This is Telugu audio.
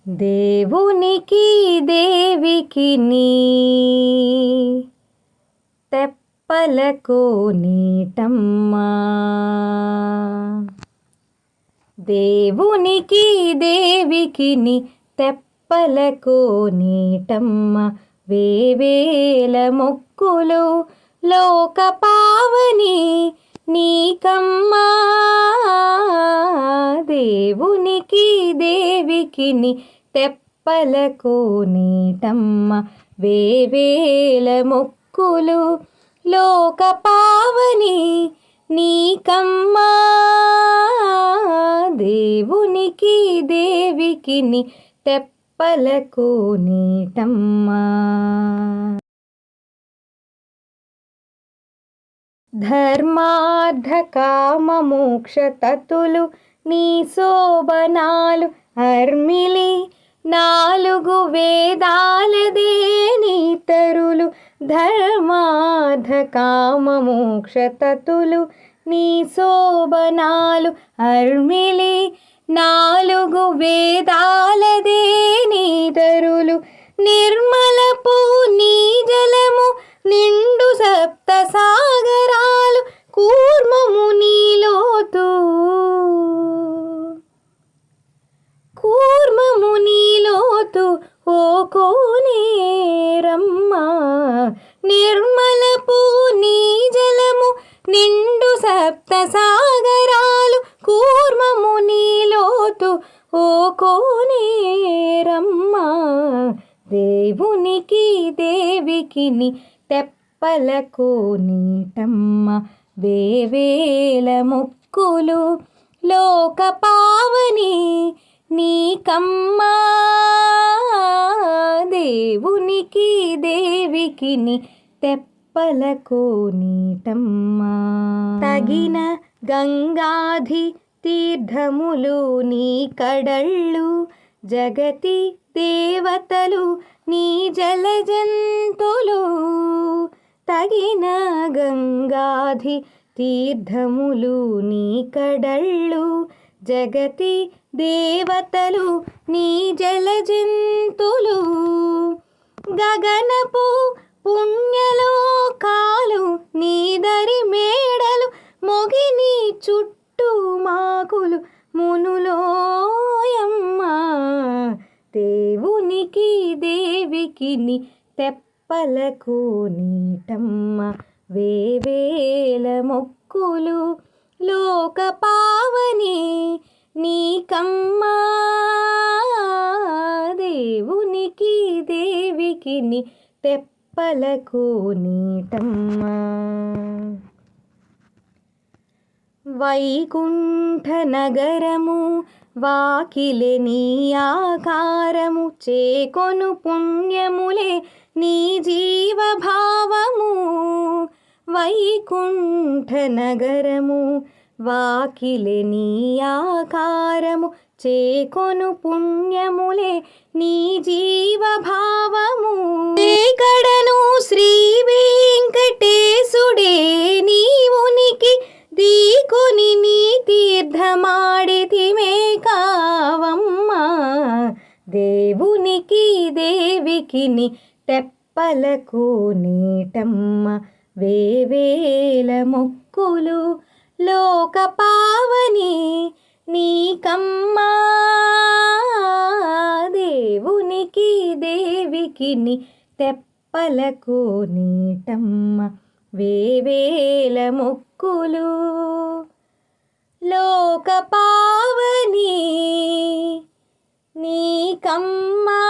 దేవునికి దేవికి నీ తెప్పలకు నీటమ్మా. దేవునికి దేవికి నీ తెప్పలకు నీటమ్మ. వేవేల మొక్కులు లోక పావని నీకమ్మా. దేవునికి దేవికి నీ తెప్పలకు నీటమ్మ. వేవేల మొక్కులు లోక పావని నీకమ్మా. దేవునికి దేవికి నీ తెప్పలకు నీటమ్మా. ధర్మార్థ కామ మోక్ష తతులు నీ శోభనాలు అర్మిలి. 4 వేదాలదే నీ తరులు. ధర్మార్థ కామ మోక్ష తతులు నీ శోభనాలు అర్మిలి. 4 వేదాలదే నీ తరులు. నిర్మలపు నీ జలము నిండు సప్త సాగరాలు. కూర్మము నీలోతు కూర్మము నీలోతు ఓ కోనేరమ్మ. నిర్మలపు నీ జలము నిండు సప్త సాగరాలు. కూర్మము నీలోతు ఓ కోనేరమ్మ. దేవునికి దేవికి నీ తెప్పలకు నీటమ్మ. వేవేల మొక్కులు లోక పావని నీకమ్మా. దేవునికి దేవికి నీ తెప్పలకు నీటమ్మా. తగిన గంగాధి తీర్థములు నీ కడళ్ళు. జగతి దేవతలు నీ జలజంతులు. తగిన గంగాధి తీర్థములు నీ కడళ్ళు. జగతి దేవతలు నీ జలజంతులు. గగనపు పుణ్యలోకాలు నీ దరి మేడలు. మొగిని చుట్టూ మాకులు మునులోయమ్మ. దేవునికి దేవికి నీ తెప్పలకు నీటమ్మ. వేవేల మొక్కులు లోక పావని నీకమ్మా. దేవునికి దేవికి నీ తెప్పలకు నీటమ్మా. వైకుంఠ నగరము వాకిలే నీ ఆకారము. చేకొను పుణ్యములే నీ జీవభావము. వైకుంఠ నగరము వాకిలే నీ ఆకారము. చేకొను పుణ్యములే నీ జీవభావము. కడను శ్రీ వెంకటేశుడే నీ ఉనికి. దీకుని నీ తీర్థమాడితిమే కావమ్మా. దేవునికి దేవికి నీ తెప్పలకు నీటమ్మ. వేవేల మొక్కులు లోక పావని నీకమ్మా. దేవునికి దేవికి నీ తెప్పలకు నీటమ్మ. వేవేల మొక్కులు లోక పావని నీకమ్మా.